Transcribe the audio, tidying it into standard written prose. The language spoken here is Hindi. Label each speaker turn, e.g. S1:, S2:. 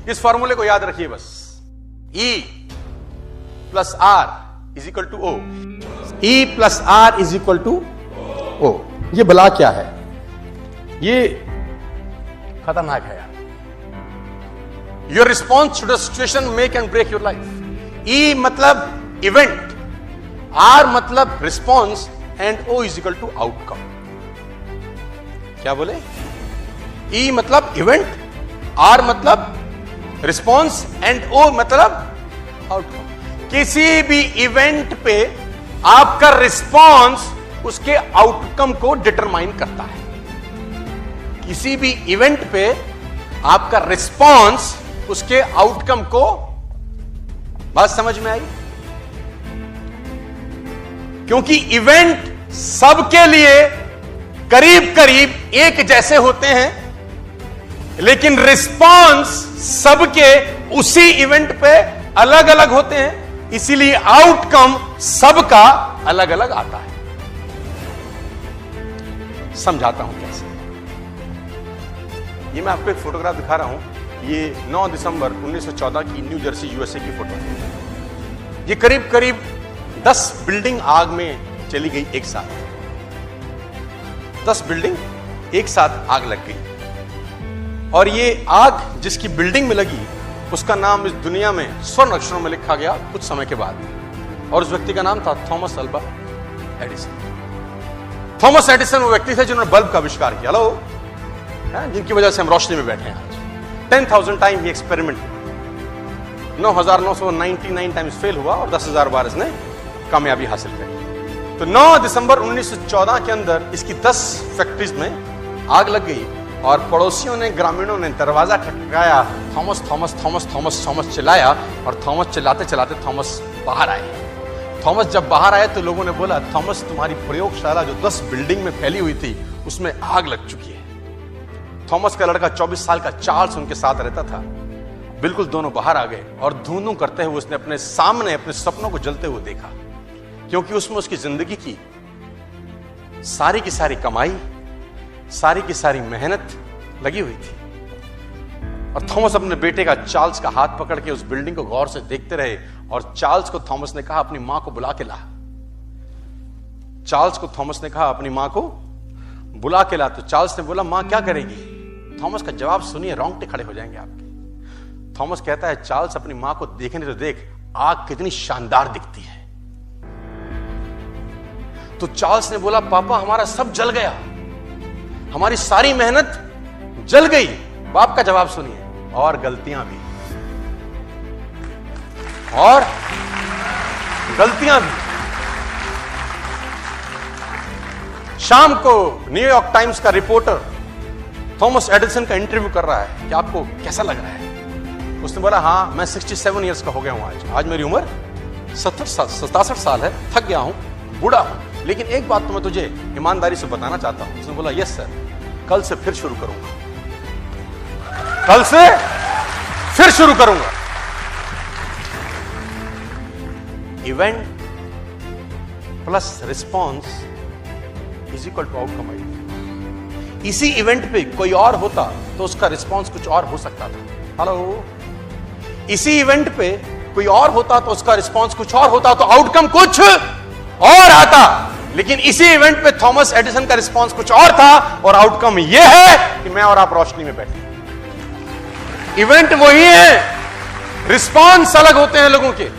S1: इस फॉर्मूले को याद रखिए बस, E plus R is equal to O, E plus R is equal to O. ये बला क्या है? ये खतरनाक है यार। Your response to the situation make and break your life. E मतलब इवेंट, R मतलब response and O is equal to outcome. क्या बोले? E मतलब इवेंट, R मतलब रिस्पॉन्स एंड O मतलब आउटकम। किसी भी इवेंट पे आपका रिस्पॉन्स उसके आउटकम को डिटरमाइन करता है। किसी भी इवेंट पे आपका रिस्पॉन्स उसके आउटकम को, बात समझ में आई? क्योंकि इवेंट सबके लिए करीब करीब एक जैसे होते हैं, लेकिन रिस्पॉन्स सबके उसी इवेंट पे अलग अलग होते हैं, इसीलिए आउटकम सबका अलग अलग आता है। समझाता हूं कैसे। ये मैं आपको एक फोटोग्राफ दिखा रहा हूं। ये 9 दिसंबर 1914 की न्यू जर्सी यूएसए की फोटो है। ये करीब करीब 10 बिल्डिंग आग में चली गई एक साथ। 10 बिल्डिंग एक साथ आग लग गई, और ये आग जिसकी बिल्डिंग में लगी उसका नाम इस दुनिया में स्वर्ण अक्षरों में लिखा गया कुछ समय के बाद, और उस व्यक्ति का नाम था Thomas Alva Edison. Thomas Edison वो व्यक्ति थे जिन्होंने बल्ब का आविष्कार किया, जिनकी वजह से हम रोशनी में बैठे हैं आज। 10,000 टाइम ये एक्सपेरिमेंट, 9,999 टाइम्स फेल हुआ और 10,000 बार इसने कामयाबी हासिल करी। तो 9 दिसंबर 1914 के अंदर इसकी 10 फैक्ट्रीज में आग लग गई, और पड़ोसियों ने, ग्रामीणों ने दरवाजा खटखटाया, Thomas Thomas Thomas Thomas Thomas चिल्लाया, और थॉमस चिल्लाते चिल्लाते थॉमस बाहर आए। थॉमस जब बाहर आए तो लोगों ने बोला, थॉमस तुम्हारी प्रयोगशाला जो 10 बिल्डिंग में फैली हुई थी उसमें आग लग चुकी है। थॉमस का लड़का 24 साल का चार्ल्स उनके साथ रहता था। बिल्कुल दोनों बाहर आ गए, और धूं करते हुए उसने अपने सामने अपने सपनों को जलते हुए देखा, क्योंकि उसमें उसकी जिंदगी की सारी कमाई, सारी की सारी मेहनत लगी हुई थी। और थॉमस अपने बेटे का, चार्ल्स का हाथ पकड़ के उस बिल्डिंग को गौर से देखते रहे, और चार्ल्स को थॉमस ने कहा अपनी मां को बुला के ला। चार्ल्स को थॉमस ने कहा अपनी मां को बुला के ला। तो चार्ल्स ने बोला, मां क्या करेगी? थॉमस का जवाब सुनिए, रोंगटे खड़े हो जाएंगे आपके। थॉमस कहता है, चार्ल्स अपनी मां को देखने तो देख, आग कितनी शानदार दिखती है। तो चार्ल्स ने बोला, पापा हमारा सब जल गया, हमारी सारी मेहनत जल गई। बाप का जवाब सुनिए, और गलतियां भी, और गलतियां भी। शाम को न्यूयॉर्क टाइम्स का रिपोर्टर थॉमस एडिसन का इंटरव्यू कर रहा है कि आपको कैसा लग रहा है। उसने बोला, हाँ मैं 67 ईयर्स का हो गया हूं आज मेरी उम्र 67 साल है, थक गया हूं, बूढ़ा हूं, लेकिन एक बात तो मैं तुझे ईमानदारी से बताना चाहता हूं। उसने बोला, यस सर, कल से फिर शुरू करूंगा, कल से फिर शुरू करूंगा। Event plus response is equal to outcome. इसी इवेंट पे कोई और होता तो उसका रिस्पॉन्स कुछ और हो सकता था। हेलो, इसी इवेंट पे कोई और होता तो उसका रिस्पॉन्स कुछ और होता, तो आउटकम कुछ और आता। लेकिन इसी इवेंट पे थॉमस एडिसन का रिस्पॉन्स कुछ और था, और आउटकम यह है कि मैं और आप रोशनी में बैठे। इवेंट वही है, रिस्पॉन्स अलग होते हैं लोगों के।